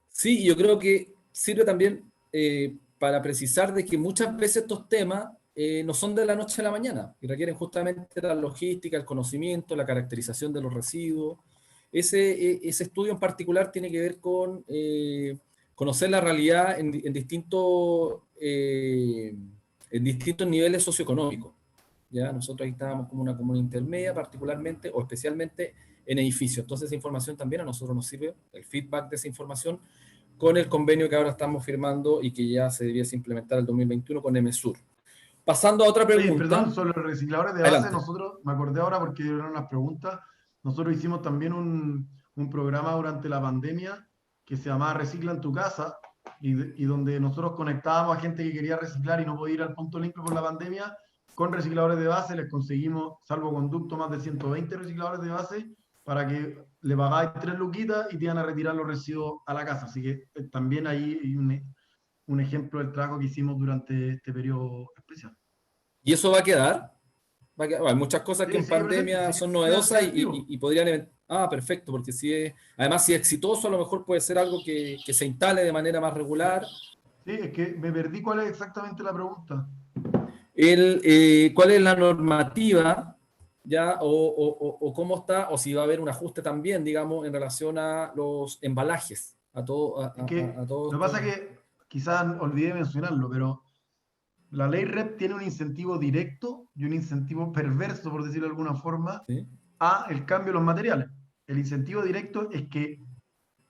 Sí, yo creo que sirve también para precisar de que muchas veces estos temas no son de la noche a la mañana y requieren justamente la logística, el conocimiento, la caracterización de los residuos. Ese estudio en particular tiene que ver con conocer la realidad en distintos niveles socioeconómicos. ¿Ya? Nosotros ahí estábamos como una comuna intermedia, particularmente o especialmente en edificios. Entonces esa información también a nosotros nos sirve, el feedback de esa información, con el convenio que ahora estamos firmando y que ya se debiese implementar el 2021 con MSUR. Pasando a otra Oye, perdón, pregunta. sobre los recicladores de base, Adelante. nosotros, me acordé ahora porque eran las preguntas, nosotros hicimos también un programa durante la pandemia que se llamaba Recicla en tu casa y donde nosotros conectábamos a gente que quería reciclar y no podía ir al punto limpio por la pandemia, con recicladores de base les conseguimos, salvoconducto, más de 120 recicladores de base para que le pagáis 3 luquitas y te iban a retirar los residuos a la casa. Así que también ahí hay un ejemplo del trabajo que hicimos durante este periodo especial. ¿Y eso va a quedar? Bueno, hay muchas cosas que Sí, en sigue presente, pandemia sigue, son sigue novedosas activo. y podrían... Ah, perfecto, porque además si es exitoso, a lo mejor puede ser algo que se instale de manera más regular. Sí, es que me perdí cuál es exactamente la pregunta. ¿Cuál es la normativa? ¿Ya? O cómo está, o si va a haber un ajuste también, digamos, en relación a los embalajes, a todo, Es que a todo lo que esto. pasa es que quizás olvidé mencionarlo, pero la ley REP tiene un incentivo directo y un incentivo perverso, por decirlo de alguna forma, ¿Sí? a el cambio de los materiales. El incentivo directo es que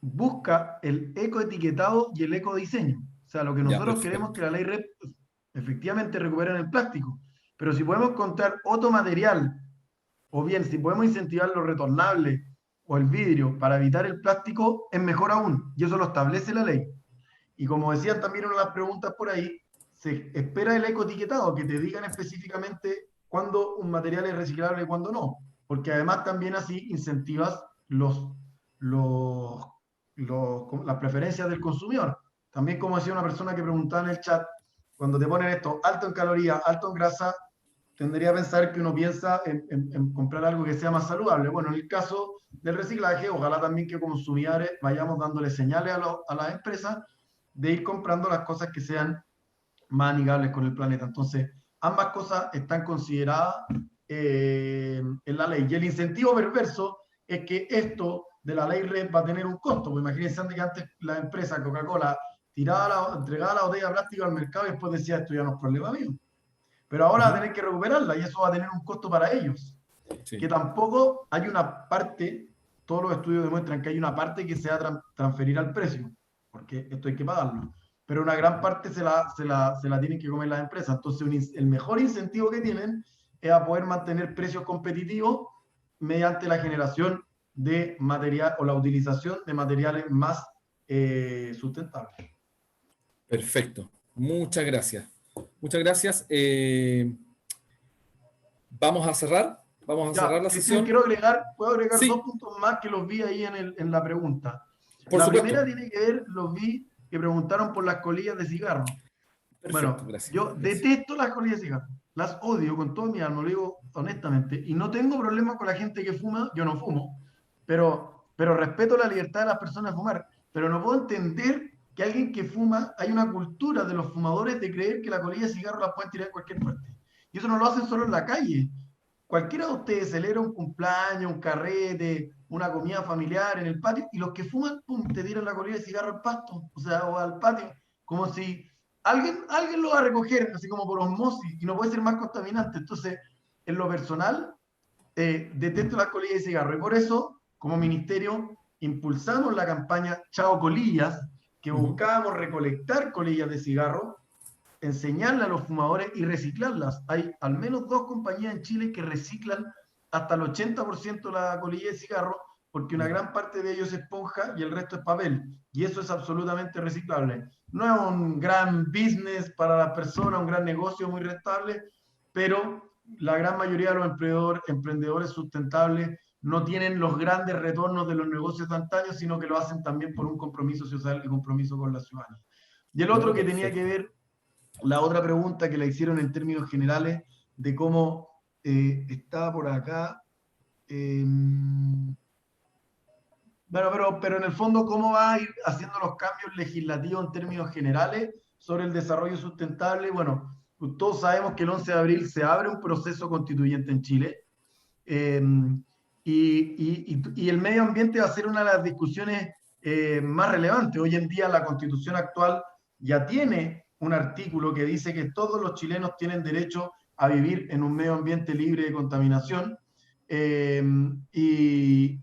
busca el ecoetiquetado y el ecodiseño. O sea, lo que Ya, nosotros queremos es perfecto. que la ley REP efectivamente recupere el plástico. Pero si podemos encontrar otro material, o bien si podemos incentivar lo retornable o el vidrio para evitar el plástico, es mejor aún. Y eso lo establece la ley. Y como decían también una de las preguntas por ahí, se espera el ecoetiquetado, que te digan específicamente cuándo un material es reciclable y cuándo no. Porque además también así incentivas los, las preferencias del consumidor. También como decía una persona que preguntaba en el chat, cuando te ponen esto alto en calorías, alto en grasa, tendría a pensar que uno piensa en comprar algo que sea más saludable. Bueno, en el caso del reciclaje, ojalá también que consumidores vayamos dándole señales a las empresas de ir comprando las cosas que sean más amigables con el planeta. Entonces, ambas cosas están consideradas en la ley. Y el incentivo perverso es que esto de la ley RED va a tener un costo. Pues imagínense que antes la empresa Coca-Cola entregaba la botella de plástico al mercado y después decía, esto ya no es problema mío. Pero ahora va a Ujú. tener que recuperarla y eso va a tener un costo para ellos. Sí, Que tampoco hay una parte, todos los estudios demuestran que hay una parte que se va a transferir al precio, porque esto hay que pagarlo. Pero una gran parte se la tienen que comer las empresas. Entonces, el mejor incentivo que tienen es a poder mantener precios competitivos mediante la generación de material o la utilización de materiales más sustentables. perfecto. Muchas gracias. Muchas gracias. Vamos a cerrar. Vamos a cerrar Ya, la Cristian, sesión. puedo agregar dos Sí, puntos más que los vi ahí en la pregunta. por La supuesto. primera tiene que ver, los vi que preguntaron por las colillas de cigarro. Perfecto, Bueno, gracias. yo Gracias. detesto las colillas de cigarro, las odio con todo mi alma, lo digo honestamente, y no tengo problema con la gente que fuma, yo no fumo, pero respeto la libertad de las personas de fumar, pero no puedo entender que alguien que fuma, hay una cultura de los fumadores de creer que la colilla de cigarro la pueden tirar en cualquier parte. Y eso no lo hacen solo en la calle. Cualquiera de ustedes celebra un cumpleaños, un carrete, una comida familiar en el patio, y los que fuman, pum, te tiran la colilla de cigarro al pasto, o sea, o al patio, como si alguien lo va a recoger, así como por osmosis, y no puede ser más contaminante. Entonces, en lo personal, detesto las colillas de cigarro, y por eso, como ministerio, impulsamos la campaña Chao Colillas, que Ujú. buscábamos recolectar colillas de cigarro, enseñarle a los fumadores y reciclarlas. Hay al menos dos compañías en Chile que reciclan hasta el 80% de la colilla de cigarro, porque una Ya. gran parte de ellos es esponja y el resto es papel. Y eso es absolutamente reciclable. No es un gran business para las personas, un gran negocio muy rentable, pero la gran mayoría de los emprendedores sustentables no tienen los grandes retornos de los negocios de antaño, sino que lo hacen también por un compromiso social y compromiso con la ciudadanía. Y el No, otro que tenía que perfecto. ver la otra pregunta que la hicieron en términos generales de cómo está por acá. Bueno, pero en el fondo, ¿cómo va a ir haciendo los cambios legislativos en términos generales sobre el desarrollo sustentable? Bueno, pues todos sabemos que el 11 de abril se abre un proceso constituyente en Chile, eh, y el medio ambiente va a ser una de las discusiones más relevantes. Hoy en día la constitución actual ya tiene un artículo que dice que todos los chilenos tienen derecho a vivir en un medio ambiente libre de contaminación, eh, y,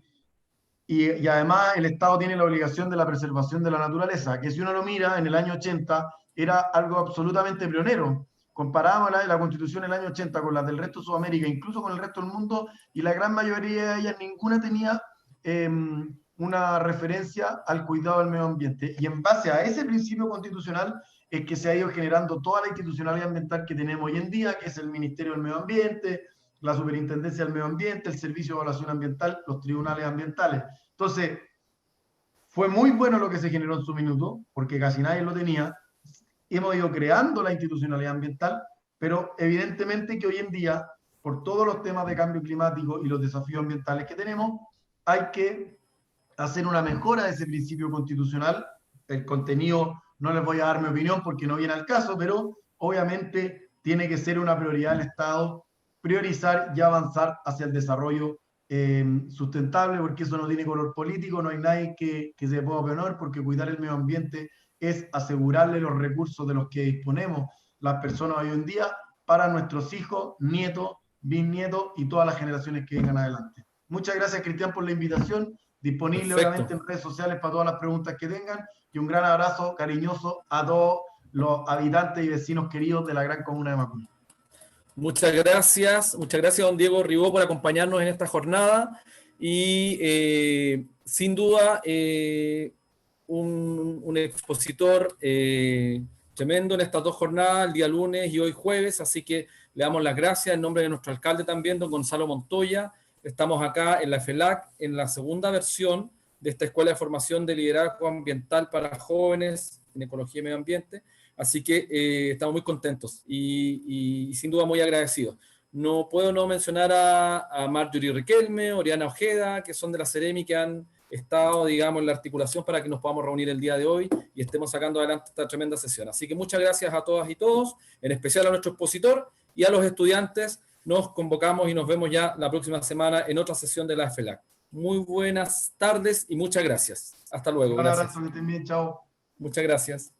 y además el Estado tiene la obligación de la preservación de la naturaleza, que si uno lo mira, en el año 80 era algo absolutamente pionero. Comparábamos la Constitución del año 80 con las del resto de Sudamérica, incluso con el resto del mundo, y la gran mayoría de ellas, ninguna tenía una referencia al cuidado del medio ambiente. Y en base a ese principio constitucional es que se ha ido generando toda la institucionalidad ambiental que tenemos hoy en día, que es el Ministerio del Medio Ambiente, la Superintendencia del Medio Ambiente, el Servicio de Evaluación Ambiental, los tribunales ambientales. Entonces, fue muy bueno lo que se generó en su minuto, porque casi nadie lo tenía. Hemos ido creando la institucionalidad ambiental, pero evidentemente que hoy en día, por todos los temas de cambio climático y los desafíos ambientales que tenemos, hay que hacer una mejora de ese principio constitucional. El contenido, no les voy a dar mi opinión porque no viene al caso, pero obviamente tiene que ser una prioridad del Estado priorizar y avanzar hacia el desarrollo sustentable, porque eso no tiene color político, no hay nadie que se pueda oponer, porque cuidar el medio ambiente es asegurarle los recursos de los que disponemos las personas hoy en día para nuestros hijos, nietos, bisnietos y todas las generaciones que vengan adelante. Muchas gracias, Cristian, por la invitación. Disponible, Perfecto. obviamente, en redes sociales para todas las preguntas que tengan. Y un gran abrazo cariñoso a todos los habitantes y vecinos queridos de la gran comuna de Macul. Muchas gracias, don Diego Ribó, por acompañarnos en esta jornada y sin duda un expositor tremendo en estas dos jornadas, el día lunes y hoy jueves, así que le damos las gracias en nombre de nuestro alcalde también, don Gonzalo Montoya. Estamos acá en la FELAC, en la segunda versión de esta Escuela de Formación de Liderazgo Ambiental para Jóvenes en Ecología y Medio Ambiente. Así que estamos muy contentos y sin duda muy agradecidos. No puedo no mencionar a Marjorie Riquelme, Oriana Ojeda, que son de la Ceremi, que han estado, digamos, en la articulación para que nos podamos reunir el día de hoy y estemos sacando adelante esta tremenda sesión. Así que muchas gracias a todas y todos, en especial a nuestro expositor y a los estudiantes. Nos convocamos y nos vemos ya la próxima semana en otra sesión de la FELAC. Muy buenas tardes y muchas gracias. Hasta luego. Un abrazo, que estén bien, chao. Muchas gracias.